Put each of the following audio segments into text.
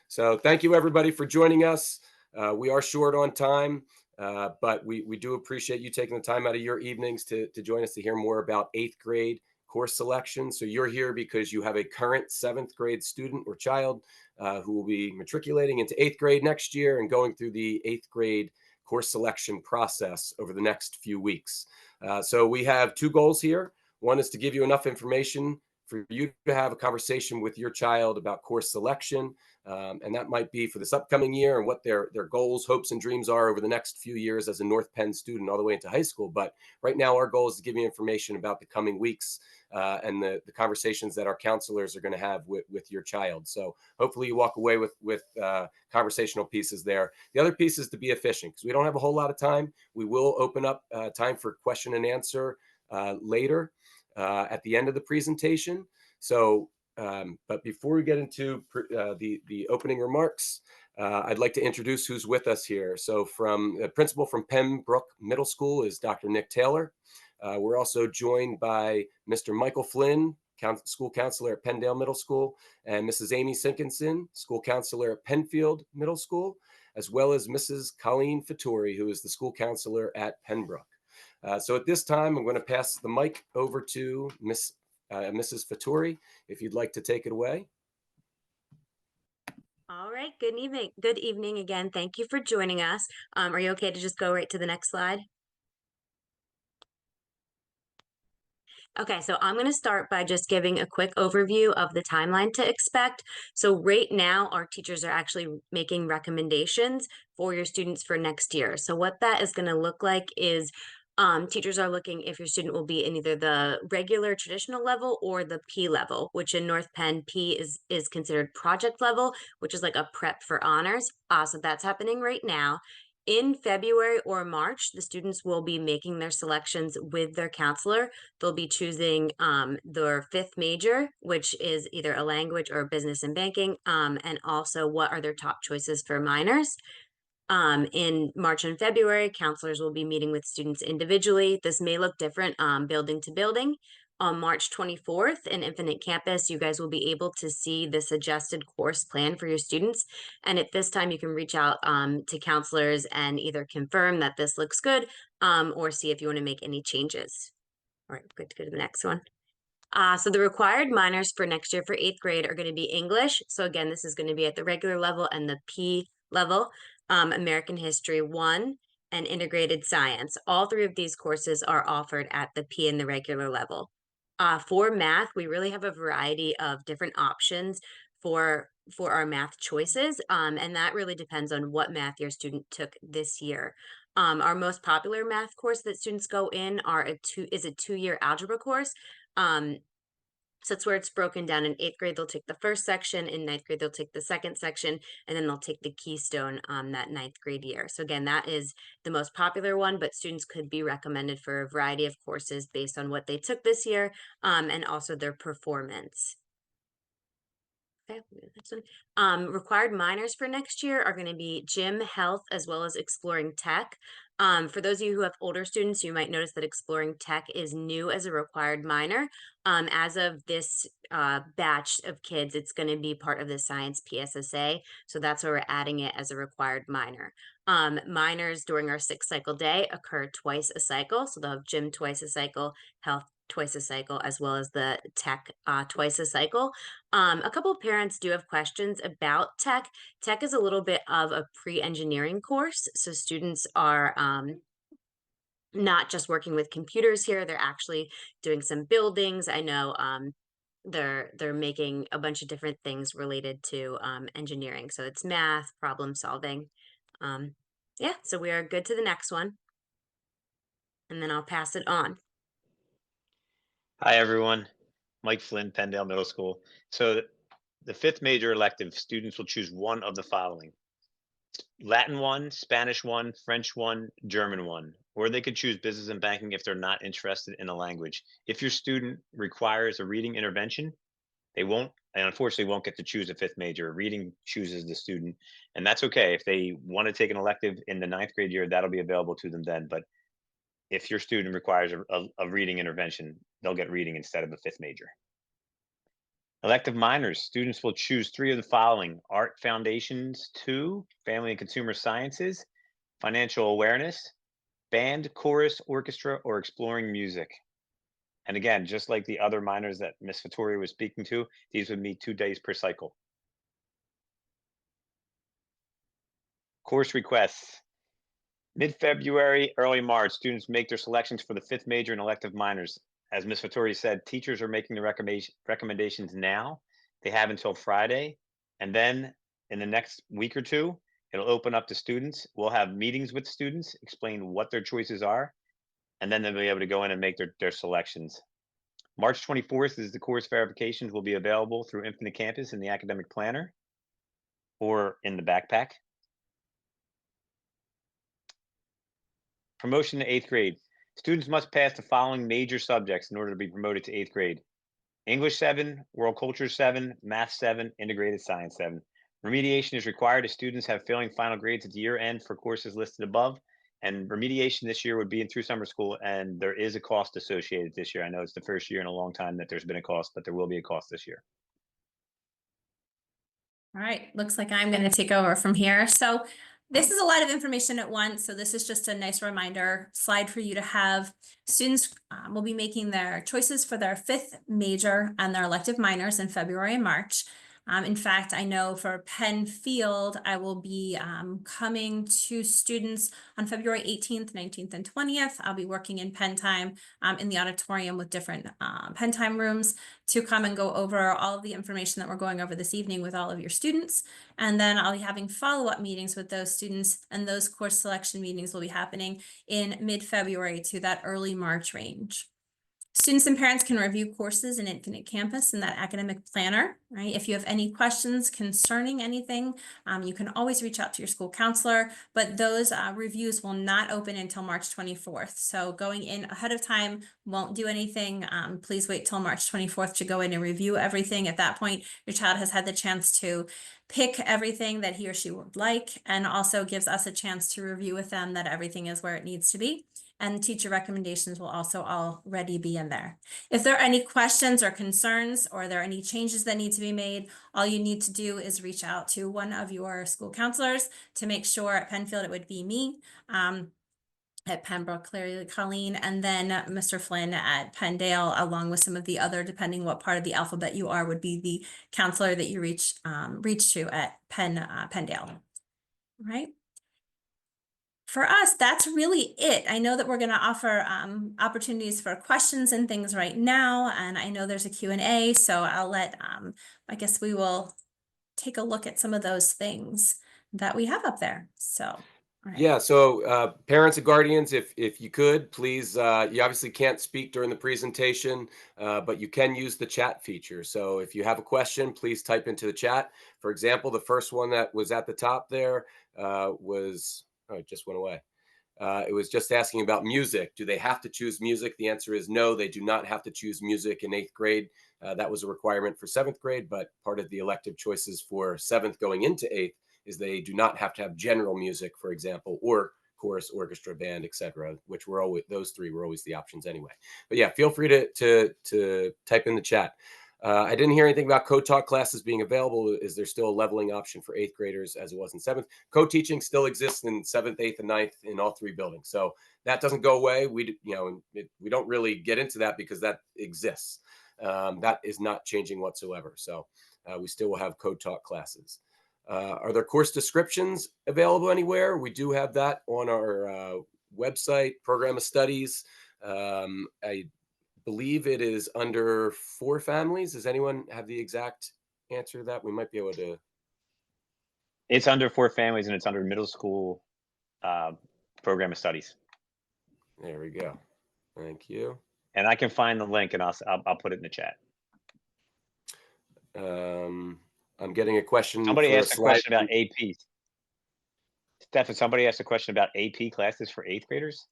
So thank you everybody for joining us. We are short on time, but we do appreciate you taking the time out of your evenings to join us to hear more about eighth grade course selection. So you're here because you have a current seventh grade student or child who will be matriculating into eighth grade next year and going through the eighth grade course selection process over the next few weeks. So we have two goals here. One is to give you enough information for you to have a conversation with your child about course selection. And that might be for this upcoming year and what their goals, hopes, and dreams are over the next few years as a North Penn student all the way into high school. But right now, our goal is to give you information about the coming weeks and the conversations that our counselors are going to have with your child. So hopefully you walk away with conversational pieces there. The other piece is to be efficient because we don't have a whole lot of time. We will open up time for question and answer later at the end of the presentation. So, but before we get into the opening remarks, I'd like to introduce who's with us here. So from the principal from Pembroke Middle School is Dr. Nick Taylor. We're also joined by Mr. Michael Flynn, school counselor at Penndale Middle School, and Mrs. Amy Sinkinson, school counselor at Penfield Middle School, as well as Mrs. Colleen Fattori, who is the school counselor at Pembroke. So at this time, I'm going to pass the mic over to Mrs. Fattori, if you'd like to take it away. All right, good evening. Good evening again. Thank you for joining us. Are you okay to just go right to the next slide? Okay, so I'm going to start by just giving a quick overview of the timeline to expect. So right now, our teachers are actually making recommendations for your students for next year. So what that is going to look like is teachers are looking if your student will be in either the regular traditional level or the P level, which in North Penn, P is considered project level, which is like a prep for honors. So that's happening right now. In February or March, the students will be making their selections with their counselor. They'll be choosing their fifth major, which is either a language or business and banking, and also what are their top choices for minors. In March and February, counselors will be meeting with students individually. This may look different building to building. On March 24th in Infinite Campus, you guys will be able to see the suggested course plan for your students. And at this time, you can reach out to counselors and either confirm that this looks good or see if you want to make any changes. All right, good to go to the next one. So the required minors for next year for eighth grade are going to be English. So again, this is going to be at the regular level and the P level, American History 1, and Integrated Science. All three of these courses are offered at the P and the regular level. For math, we really have a variety of different options for our math choices, and that really depends on what math your student took this year. Our most popular math course that students go in is a two-year algebra course. So it's where it's broken down. In eighth grade, they'll take the first section. In ninth grade, they'll take the second section, and then they'll take the keystone that ninth grade year. So again, that is the most popular one, but students could be recommended for a variety of courses based on what they took this year and also their performance. Okay, next one. Required minors for next year are going to be gym, health, as well as exploring tech. For those of you who have older students, you might notice that exploring tech is new as a required minor. As of this batch of kids, it's going to be part of the science PSSA. So that's why we're adding it as a required minor. Minors during our 6-cycle day occur twice a cycle. So they'll have gym twice a cycle, health twice a cycle, as well as the tech twice a cycle. A couple of parents do have questions about tech. Tech is a little bit of a pre-engineering course. So students are not just working with computers here, they're actually doing some buildings. I know they're making a bunch of different things related to engineering. So it's math, problem solving. Yeah, so we are good to the next one. And then I'll pass it on. Hi, everyone. Mike Flynn, Penndale Middle School. So the fifth major elective, students will choose one of the following: Latin 1, Spanish 1, French 1, German 1, or they could choose business and banking if they're not interested in a language. If your student requires a reading intervention, they won't, and unfortunately won't get to choose a fifth major. Reading chooses the student, and that's okay. If they want to take an elective in the ninth grade year, that'll be available to them then. But if your student requires a reading intervention, they'll get reading instead of a fifth major. Elective minors, students will choose 3 of the following: Art Foundations 2, Family and Consumer Sciences, Financial Awareness, Band, Chorus, Orchestra, or Exploring Music. And again, just like the other minors that Miss Vittori was speaking to, these would meet 2 days per cycle. Course requests. Mid-February, early March, students make their selections for the 5th major and elective minors. As Ms. Vittori said, teachers are making the recommendations now. They have until Friday. And then in the next week or two, it'll open up to students. We'll have meetings with students, explain what their choices are, and then they'll be able to go in and make their selections. March 24th is the course verifications will be available through Infinite Campus in the academic planner or in the backpack. Promotion to 8th grade. Students must pass the following major subjects in order to be promoted to 8th grade: English 7, World Culture 7, Math 7, Integrated Science 7. Remediation is required if students have failing final grades at the year end for courses listed above. And remediation this year would be in through summer school, and there is a cost associated this year. I know it's the first year in a long time that there's been a cost, but there will be a cost this year. All right, looks like I'm going to take over from here. So this is a lot of information at once. So this is just a nice reminder slide for you to have. Students will be making their choices for their 5th major and their elective minors in February and March. In fact, I know for Penn Field, I will be coming to students on February 18th, 19th, and 20th. I'll be working in Penn time in the auditorium with different Penn time rooms to come and go over all of the information that we're going over this evening with all of your students. And then I'll be having follow-up meetings with those students, and those course selection meetings will be happening in mid-February to that early March range. Students and parents can review courses in Infinite Campus in that academic planner, right? If you have any questions concerning anything, you can always reach out to your school counselor, but those reviews will not open until March 24th. So going in ahead of time won't do anything. Please wait till March 24th to go in and review everything. At that point, your child has had the chance to pick everything that he or she would like, and also gives us a chance to review with them that everything is where it needs to be. And teacher recommendations will also already be in there. If there are any questions or concerns, or there are any changes that need to be made, all you need to do is reach out to one of your school counselors. To make sure at Penfield, it would be me. At Pembroke, clearly Colleen, and then Mr. Flynn at Penndale, along with some of the other, depending what part of the alphabet you are, would be the counselor that you reach to at Penndale. Right. For us, that's really it. I know that we're going to offer opportunities for questions and things right now, and I know there's a Q&A, so I'll let, I guess we will take a look at some of those things that we have up there. So, all right. Yeah, so parents and guardians, if you could, please, you obviously can't speak during the presentation, but you can use the chat feature. So if you have a question, please type into the chat. For example, the first one that was at the top there was, oh, it just went away. It was just asking about music. Do they have to choose music? The answer is no, they do not have to choose music in 8th grade. That was a requirement for 7th grade, but part of the elective choices for 7th going into 8th is they do not have to have general music, for example, or chorus, orchestra, band, etc., which were always, those 3 were always the options anyway. But yeah, feel free to type in the chat. I didn't hear anything about co-taught classes being available. Is there still a leveling option for 8th graders as it was in 7th? Co-teaching still exists in 7th, 8th, and 9th in all 3 buildings. So that doesn't go away. We don't really get into that because that exists. That is not changing whatsoever. So we still will have co-taught classes. Are there course descriptions available anywhere? We do have that on our website, Program of Studies. I believe it is under 4 families. Does anyone have the exact answer to that? We might be able to. It's under 4 families, and it's under middle school program of studies. There we go. Thank you. And I can find the link, and I'll put it in the chat. I'm getting a question. Somebody for asked a question about APs. Stefan, somebody asked a question about AP classes for 8th graders.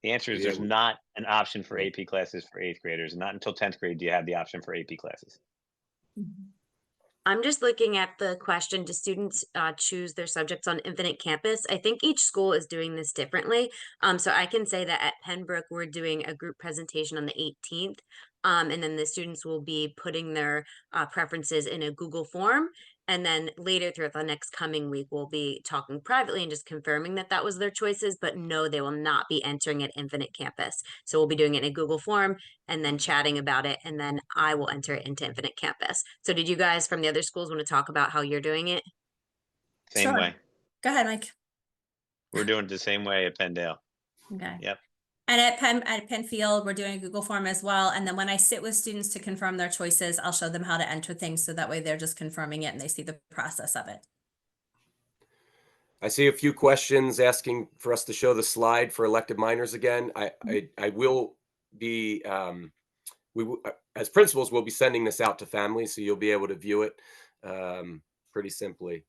The answer is there's not an option for AP classes for 8th graders. Not until 10th grade do you have the option for AP classes. I'm just looking at the question, do students choose their subjects on Infinite Campus? I think each school is doing this differently. So I can say that at Pembroke, we're doing a group presentation on the 18th. And then the students will be putting their preferences in a Google form. And then later throughout the next coming week, we'll be talking privately and just confirming that that was their choices, but no, they will not be entering at Infinite Campus. So we'll be doing it in a Google form and then chatting about it, and then I will enter it into Infinite Campus. So did you guys from the other schools want to talk about how you're doing it? Same Sure. way. Go ahead, Mike. We're doing it the same way at Penndale. Okay. Yep. And at Penfield, we're doing a Google form as well. And then when I sit with students to confirm their choices, I'll show them how to enter things. So that way they're just confirming it and they see the process of it. I see a few questions asking for us to show the slide for elective minors again. I will be, as principals, we'll be sending this out to families, so you'll be able to view it pretty simply.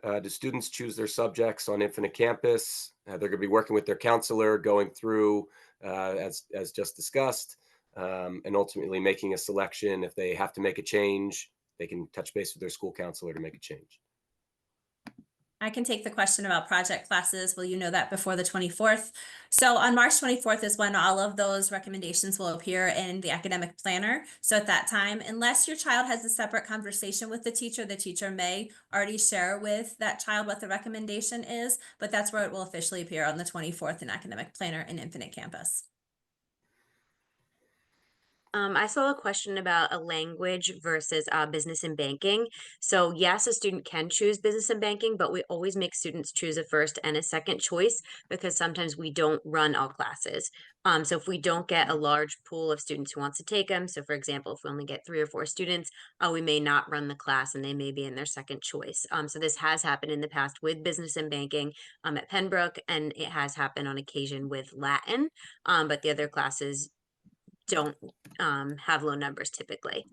Do students choose their subjects on Infinite Campus? They're going to be working with their counselor, going through, as just discussed, and ultimately making a selection. If they have to make a change, they can touch base with their school counselor to make a change. I can take the question about project classes. Will you know that before the 24th? So on March 24th is when all of those recommendations will appear in the academic planner. So at that time, unless your child has a separate conversation with the teacher may already share with that child what the recommendation is, but that's where it will officially appear on the 24th in academic planner in Infinite Campus. I saw a question about a language versus business and banking. So yes, a student can choose business and banking, but we always make students choose a first and a second choice because sometimes we don't run all classes. So if we don't get a large pool of students who wants to take them, so for example, if we only get 3 or 4 students, we may not run the class and they may be in their second choice. So this has happened in the past with business and banking at Pembroke, and it has happened on occasion with Latin, but the other classes don't have low numbers typically.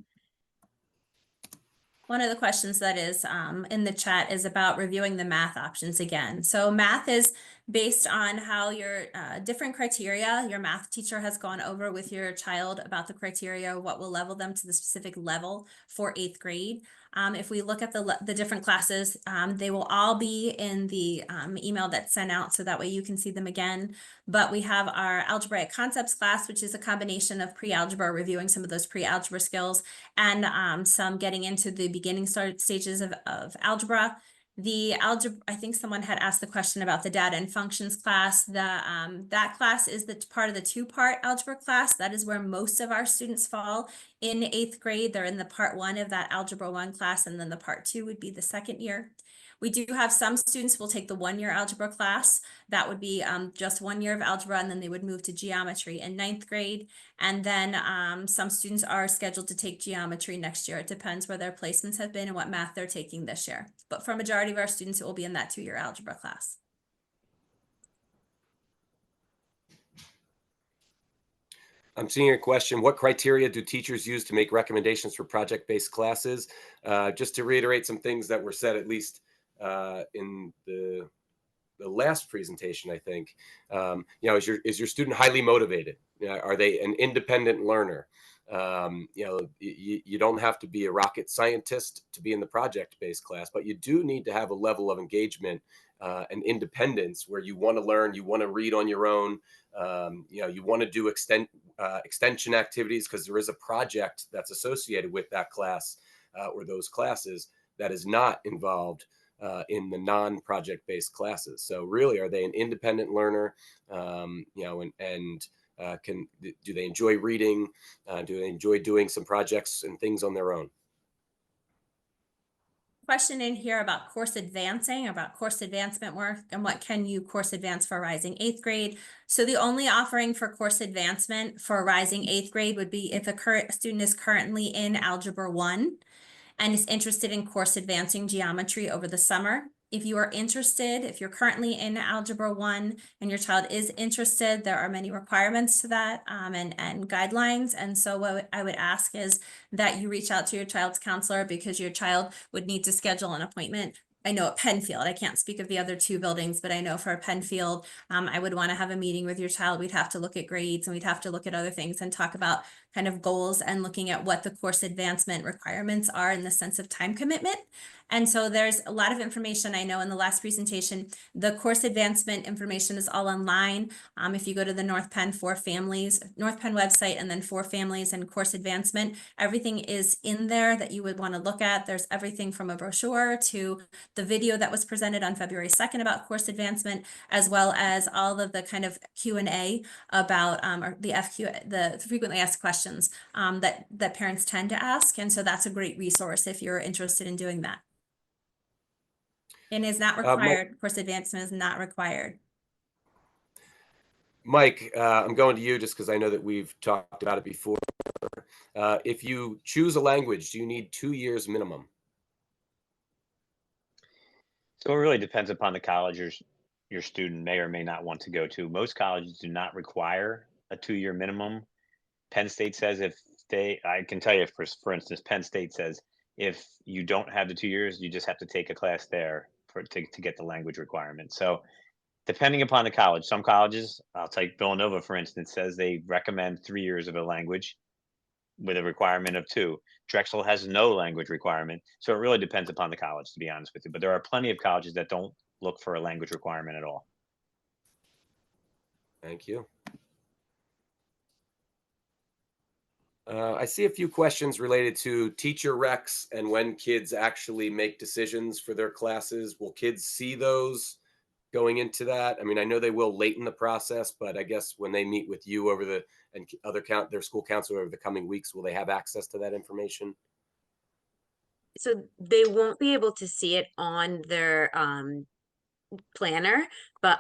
One of the questions that is in the chat is about reviewing the math options again. So math is based on how your different criteria your math teacher has gone over with your child about the criteria, what will level them to the specific level for 8th grade. If we look at the different classes, they will all be in the email that's sent out, so that way you can see them again. But we have our algebraic concepts class, which is a combination of pre-algebra, reviewing some of those pre-algebra skills, and some getting into the beginning stages of algebra. The algebra, I think someone had asked the question about the data and functions class. That class is the part of the 2-part algebra class. That is where most of our students fall in 8th grade. They're in the part 1 of that algebra 1 class, and then the part 2 would be the second year. We do have some students who will take the 1-year algebra class. That would be just 1 year of algebra, and then they would move to geometry in 9th grade. And then some students are scheduled to take geometry next year. It depends where their placements have been and what math they're taking this year. But for a majority of our students, it will be in that 2-year algebra class. I'm seeing a question. What criteria do teachers use to make recommendations for project-based classes? Just to reiterate some things that were said, at least in the last presentation, I think, is your student highly motivated? Are they an independent learner? You don't have to be a rocket scientist to be in the project-based class, but you do need to have a level of engagement and independence where you want to learn, you want to read on your own, you want to do extension activities, because there is a project that's associated with that class or those classes that is not involved in the non-project based classes. So really, are they an independent learner? Do they enjoy reading? Do they enjoy doing some projects and things on their own? Question in here about course advancement work, and what can you course advance for rising 8th grade. So the only offering for course advancement for rising 8th grade would be if a current student is currently in algebra 1 and is interested in course advancing geometry over the summer. If you are interested, if you're currently in algebra 1 and your child is interested, there are many requirements to that and guidelines. And so what I would ask is that you reach out to your child's counselor, because your child would need to schedule an appointment I know at Penfield, I can't speak of the other two buildings, but I know for Penfield, I would want to have a meeting with your child. We'd have to look at grades and we'd have to look at other things and talk about kind of goals and looking at what the course advancement requirements are in the sense of time commitment. And so there's a lot of information. I know in the last presentation, the course advancement information is all online. If you go to the North Penn website, and then for families and course advancement, everything is in there that you would want to look at. There's everything from a brochure to the video that was presented on February 2nd about course advancement, as well as all of the kind of Q&A about or the FQ, the frequently asked questions that parents tend to ask. And so that's a great resource if you're interested in doing that. And is not required. Course advancement is not required. Mike, I'm going to you just because I know that we've talked about it before. If you choose a language, do you need 2 years minimum? So it really depends upon the college your student may or may not want to go to. Most colleges do not require a 2-year minimum. Penn State says I can tell you, for instance, Penn State says if you don't have the 2 years, you just have to take a class there to get the language requirement. So depending upon the college, some colleges, I'll take Villanova, for instance, says they recommend 3 years of a language with a requirement of 2. Drexel has no language requirement. So it really depends upon the college, to be honest with you. But there are plenty of colleges that don't look for a language requirement at all. Thank you. I see a few questions related to teacher recs and when kids actually make decisions for their classes. Will kids see those going into that? I mean, I know they will late in the process, but I guess when they meet with you and their school counselor over the coming weeks, will they have access to that information? So they won't be able to see it on their planner, but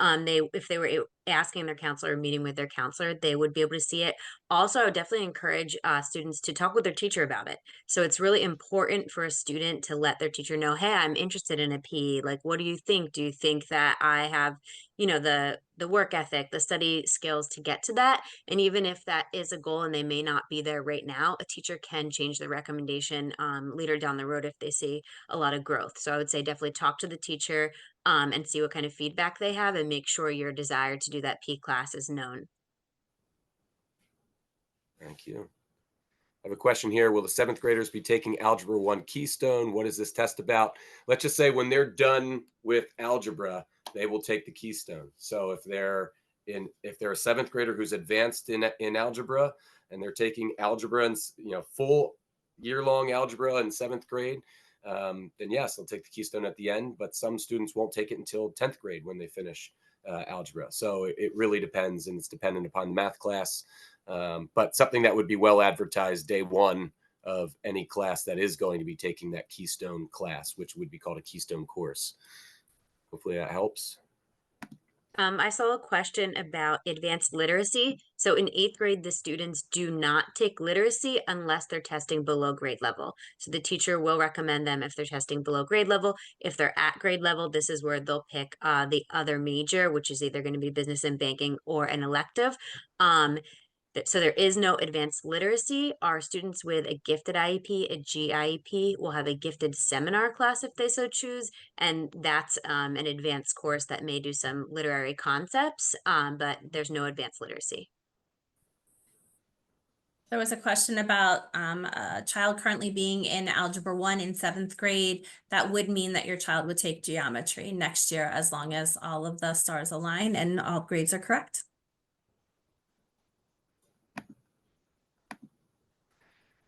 if they were asking their counselor or meeting with their counselor, they would be able to see it. Also, I would definitely encourage students to talk with their teacher about it. So it's really important for a student to let their teacher know, hey, I'm interested in a P. Like, what do you think? Do you think that I have, the work ethic, the study skills to get to that? And even if that is a goal and they may not be there right now, a teacher can change the recommendation later down the road if they see a lot of growth. So I would say definitely talk to the teacher and see what kind of feedback they have and make sure your desire to do that P class is known. Thank you. I have a question here. Will the 7th graders be taking Algebra 1 Keystone? What is this test about? Let's just say when they're done with algebra, they will take the Keystone. So if they're a 7th grader who's advanced in algebra and they're taking algebra and full year-long algebra in 7th grade, then yes, they'll take the Keystone at the end. But some students won't take it until 10th grade when they finish algebra. So it really depends, and it's dependent upon the math class. But something that would be well advertised day one of any class that is going to be taking that Keystone class, which would be called a Keystone course. Hopefully that helps. I saw a question about advanced literacy. So in 8th grade, the students do not take literacy unless they're testing below grade level. So the teacher will recommend them if they're testing below grade level. If they're at grade level, this is where they'll pick the other major, which is either going to be business and banking or an elective. So there is no advanced literacy. Our students with a gifted IEP, a GIEP, will have a gifted seminar class if they so choose. And that's an advanced course that may do some literary concepts, but there's no advanced literacy. There was a question about a child currently being in Algebra 1 in 7th grade. That would mean that your child would take geometry next year as long as all of the stars align and all grades are correct.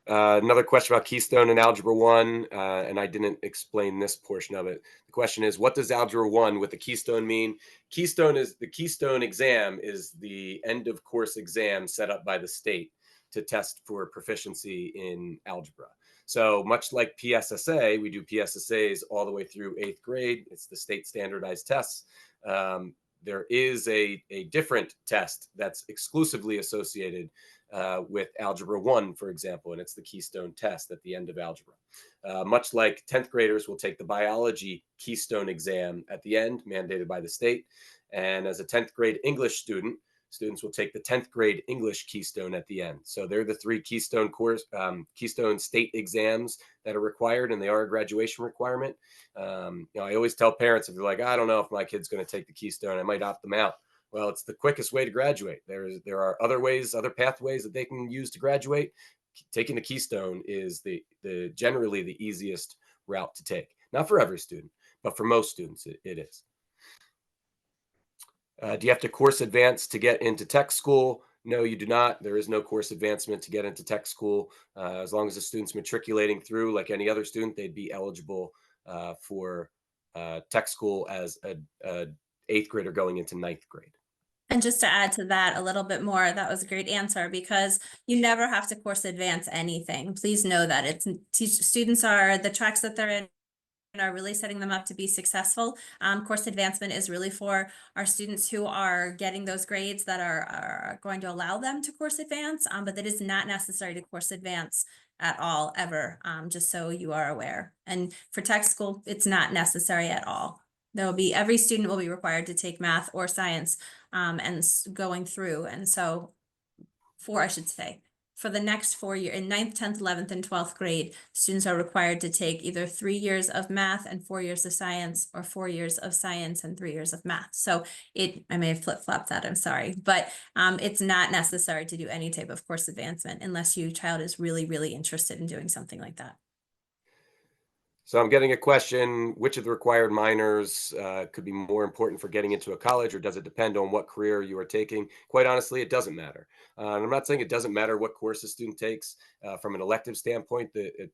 Another question about Keystone and Algebra 1, and I didn't explain this portion of it. The question is, what does Algebra 1 with the Keystone mean? The Keystone exam is the end of course exam set up by the state to test for proficiency in algebra. So much like PSSA, we do PSSAs all the way through 8th grade. It's the state standardized tests. There is a different test that's exclusively associated with Algebra 1, for example, and it's the Keystone test at the end of algebra. Much like 10th graders will take the biology Keystone exam at the end, mandated by the state. And as a 10th grade English student, students will take the 10th grade English Keystone at the end. So they're the 3 Keystone Keystone state exams that are required, and they are a graduation requirement. I always tell parents, if they're like, I don't know if my kid's going to take the Keystone, I might opt them out. Well, it's the quickest way to graduate. There are other ways, other pathways that they can use to graduate. Taking the Keystone is the generally the easiest route to take. Not for every student, but for most students, it is. Do you have to course advance to get into tech school? No, you do not. There is no course advancement to get into tech school. As long as the student's matriculating through like any other student, they'd be eligible for tech school as a 8th grader going into 9th grade. And just to add to that a little bit more, that was a great answer, because you never have to course advance anything. Please know that students are the tracks that they're in are really setting them up to be successful. Course advancement is really for our students who are getting those grades that are going to allow them to course advance, but that is not necessary to course advance at all, ever, just so you are aware. And for tech school, it's not necessary at all. Every student will be required to take math or science and going through. And so I should say, for the next 4 years, in 9th, 10th, 11th, and 12th grade, students are required to take either 3 years of math and 4 years of science, or 4 years of science and 3 years of math. So I may have flip-flopped that, I'm sorry, but it's not necessary to do any type of course advancement unless your child is really, really interested in doing something like that. So I'm getting a question, which of the required minors could be more important for getting into a college, or does it depend on what career you are taking? Quite honestly, it doesn't matter. And I'm not saying it doesn't matter what course a student takes from an elective standpoint,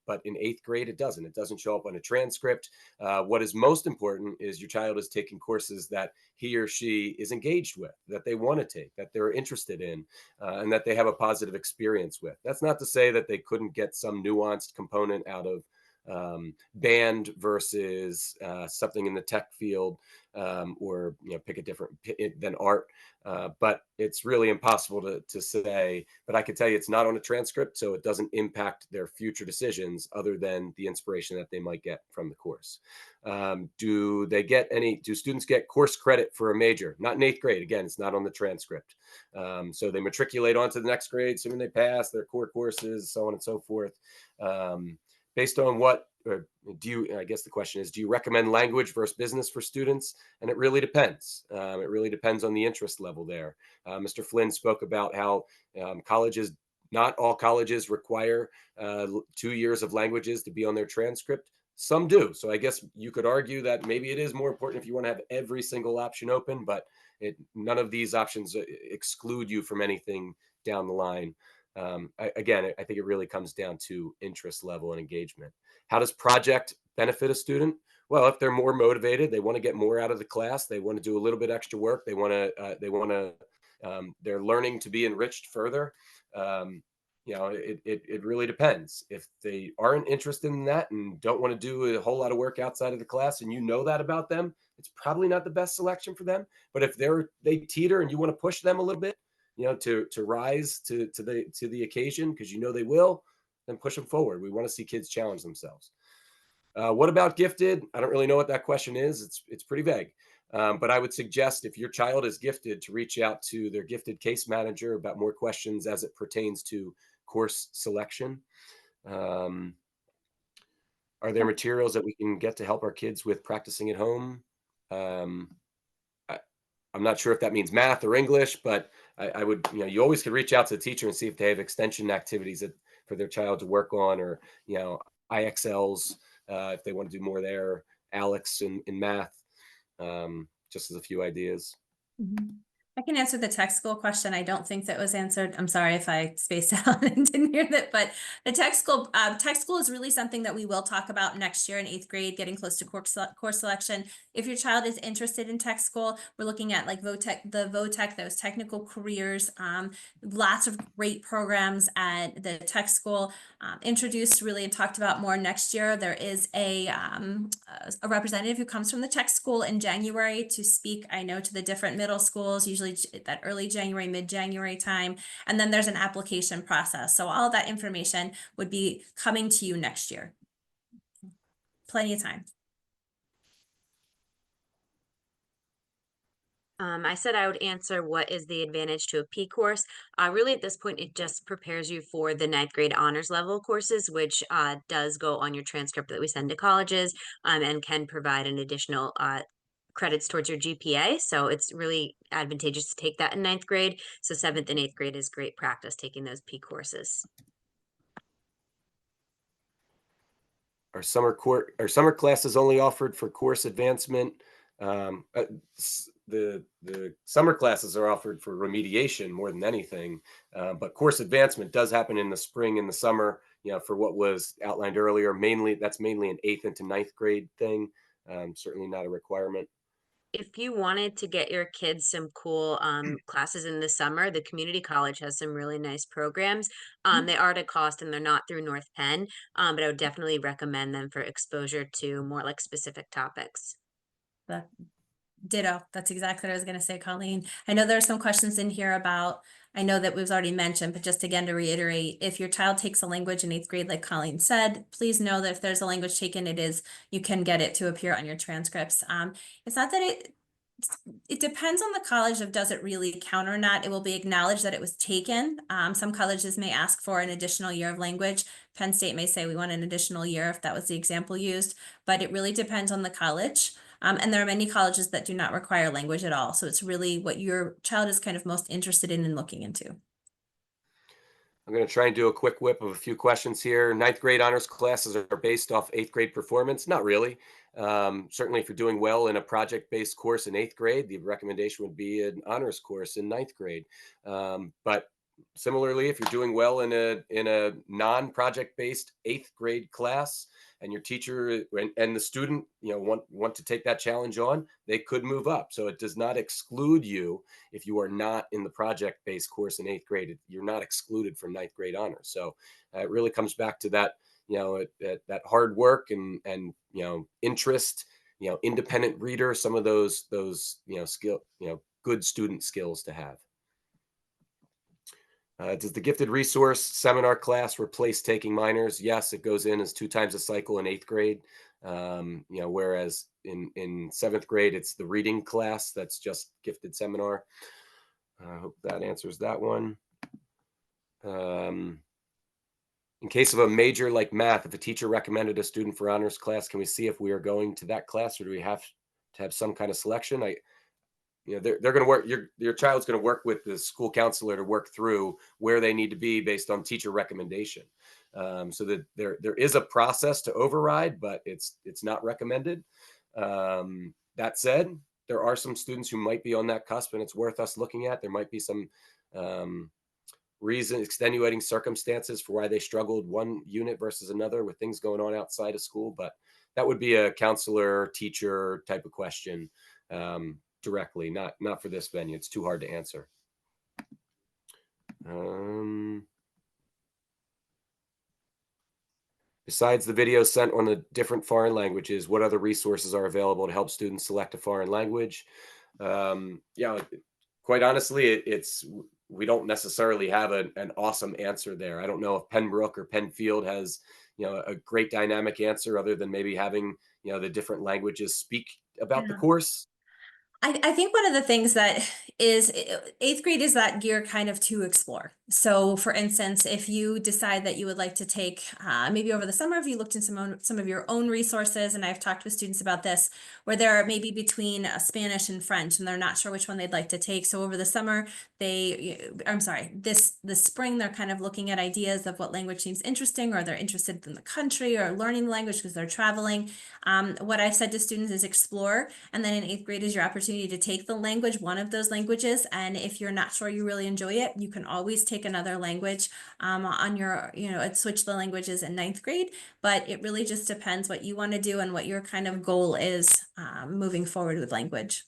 but in 8th grade, it doesn't. It doesn't show up on a transcript. What is most important is your child is taking courses that he or she is engaged with, that they want to take, that they're interested in, and that they have a positive experience with. That's not to say that they couldn't get some nuanced component out of band versus something in the tech field, or pick a different than art, but it's really impossible to say. But I can tell you it's not on a transcript, so it doesn't impact their future decisions other than the inspiration that they might get from the course. Do students get course credit for a major? Not in 8th grade. Again, it's not on the transcript. So they matriculate onto the next grade, assuming they pass their core courses, so on and so forth. Based on what, or I guess the question is, do you recommend language versus business for students? And it really depends. It really depends on the interest level there. Mr. Flynn spoke about how not all colleges require 2 years of languages to be on their transcript. Some do. So I guess you could argue that maybe it is more important if you want to have every single option open, but none of these options exclude you from anything down the line. I think it really comes down to interest level and engagement. How does project benefit a student? Well, if they're more motivated, they want to get more out of the class, they want to do a little bit extra work, they're learning to be enriched further. It really depends. If they aren't interested in that and don't want to do a whole lot of work outside of the class, and you know that about them, it's probably not the best selection for them. But if they teeter and you want to push them a little bit, to rise to the occasion, because they will, then push them forward. We want to see kids challenge themselves. What about gifted? I don't really know what that question is. It's pretty vague. But I would suggest, if your child is gifted, to reach out to their gifted case manager about more questions as it pertains to course selection. Are there materials that we can get to help our kids with practicing at home? I'm not sure if that means math or English, but I would, you always could reach out to the teacher and see if they have extension activities for their child to work on, or, IXLs, if they want to do more there, Alex in math, just as a few ideas. Mm-hmm. I can answer the tech school question. I don't think that was answered. I'm sorry if I spaced out and didn't hear that, but the tech school is really something that we will talk about next year in 8th grade, getting close to course selection. If your child is interested in tech school, we're looking at like VOTEC, those technical careers, lots of great programs at the tech school, introduced really and talked about more next year. There is a representative who comes from the tech school in January to speak, I know, to the different middle schools, usually that early January, mid-January time. And then there's an application process. So all of that information would be coming to you next year. Plenty of time. I said I would answer what is the advantage to a P course. Really, at this point, it just prepares you for the ninth grade honors level courses, which does go on your transcript that we send to colleges, and can provide an additional credits towards your GPA. So it's really advantageous to take that in ninth grade. So seventh and eighth grade is great practice taking those P courses. Are summer classes only offered for course advancement? The summer classes are offered for remediation more than anything, but course advancement does happen in the spring and the summer. For what was outlined earlier, that's mainly an 8th into ninth grade thing. Certainly not a requirement. If you wanted to get your kids some cool classes in the summer, the community college has some really nice programs. They are at a cost and they're not through North Penn, but I would definitely recommend them for exposure to more like specific topics. That ditto. That's exactly what I was going to say, Colleen. I know there are some questions in here about, I know that was already mentioned, but just again to reiterate, if your child takes a language in 8th grade, like Colleen said, please know that if there's a language taken, you can get it to appear on your transcripts. It's not that it depends on the college of does it really count or not. It will be acknowledged that it was taken. Some colleges may ask for an additional year of language. Penn State may say we want an additional year if that was the example used, but it really depends on the college. And there are many colleges that do not require language at all. So it's really what your child is kind of most interested in and looking into. I'm going to try and do a quick whip of a few questions here. Ninth grade honors classes are based off 8th grade performance. Not really. Certainly, if you're doing well in a project-based course in 8th grade, the recommendation would be an honors course in ninth grade. But similarly, if you're doing well in a non-project-based 8th grade class, and your teacher and the student, want to take that challenge on, they could move up. So it does not exclude you if you are not in the project-based course in 8th grade. You're not excluded from ninth grade honors. So it really comes back to that, that hard work and interest, independent reader, some of those skill, good student skills to have. Does the gifted resource seminar class replace taking minors? Yes, it goes in as 2 times a cycle in 8th grade. Whereas in 7th grade, it's the reading class that's just gifted seminar. I hope that answers that one. In case of a major like math, if a teacher recommended a student for honors class, can we see if we are going to that class, or do we have to have some kind of selection? They're going to work. Your child's going to work with the school counselor to work through where they need to be based on teacher recommendation. So that there is a process to override, but it's not recommended. That said, there are some students who might be on that cusp, and it's worth us looking at. There might be some extenuating circumstances for why they struggled one unit versus another with things going on outside of school. But that would be a counselor, teacher type of question. Directly, not for this venue. It's too hard to answer. Besides the video sent on the different foreign languages, what other resources are available to help students select a foreign language? Quite honestly, we don't necessarily have an awesome answer there. I don't know if Pembroke or Penfield has a great dynamic answer other than maybe having the different languages speak about the course. I think one of the things that is 8th grade is that gear kind of to explore. So for instance, if you decide that you would like to take, maybe over the summer, if you looked in some of your own resources, and I've talked with students about this, where they're maybe between Spanish and French, and they're not sure which one they'd like to take. So over the summer, this spring, they're kind of looking at ideas of what language seems interesting, or they're interested in the country or learning the language because they're traveling. What I've said to students is explore, and then in 8th grade is your opportunity to take the language, one of those languages. And if you're not sure you really enjoy it, you can always take another language on your, switch the languages in 9th grade. But it really just depends what you want to do and what your kind of goal is moving forward with language.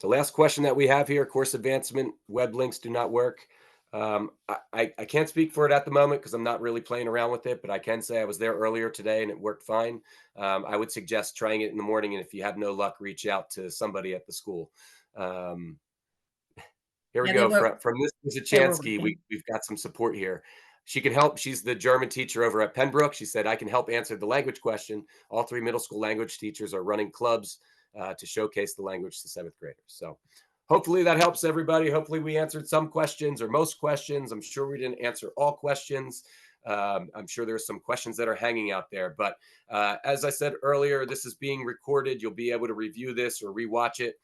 The last question that we have here, course advancement, web links do not work. I can't speak for it at the moment because I'm not really playing around with it, but I can say I was there earlier today and it worked fine. I would suggest trying it in the morning, and if you have no luck, reach out to somebody at the school. Here we go. From this Chansky, we've got some support here. she can help. She's the German teacher over at Pembroke. She said, I can help answer the language question. All 3 middle school language teachers are running clubs to showcase the language to 7th graders. So hopefully that helps everybody. Hopefully we answered some questions or most questions. I'm sure we didn't answer all questions. I'm sure there's some questions that are hanging out there. But as I said earlier, this is being recorded. You'll be able to review this or rewatch it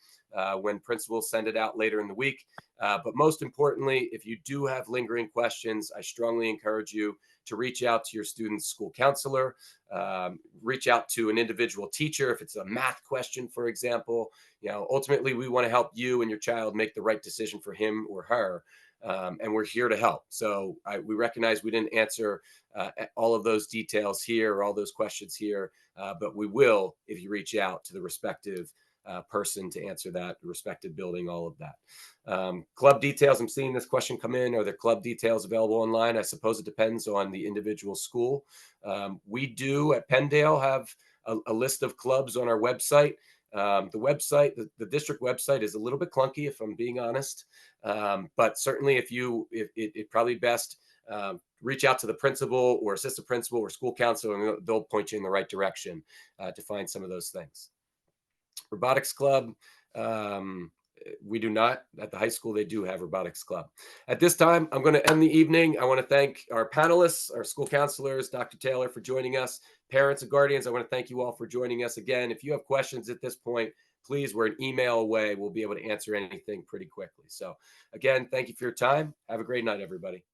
when principals send it out later in the week. But most importantly, if you do have lingering questions, I strongly encourage you to reach out to your student's school counselor, reach out to an individual teacher. If it's a math question, for example, ultimately we want to help you and your child make the right decision for him or her. And we're here to help. So we recognize we didn't answer all of those details here or all those questions here, but we will if you reach out to the respective person to answer that, the respective building, all of that. Club details, I'm seeing this question come in. Are there club details available online? I suppose it depends on the individual school. We do at Penndale have a list of clubs on our website. The website, the district website is a little bit clunky, if I'm being honest. But certainly if it probably best reach out to the principal or assistant principal or school counselor, and they'll point you in the right direction to find some of those things. Robotics club, we do not. At the high school, they do have robotics club. At this time, I'm going to end the evening. I want to thank our panelists, our school counselors, Dr. Taylor, for joining us. Parents and guardians, I want to thank you all for joining us again. If you have questions at this point, please, we're an email away. We'll be able to answer anything pretty quickly. So again, thank you for your time. Have a great night, everybody.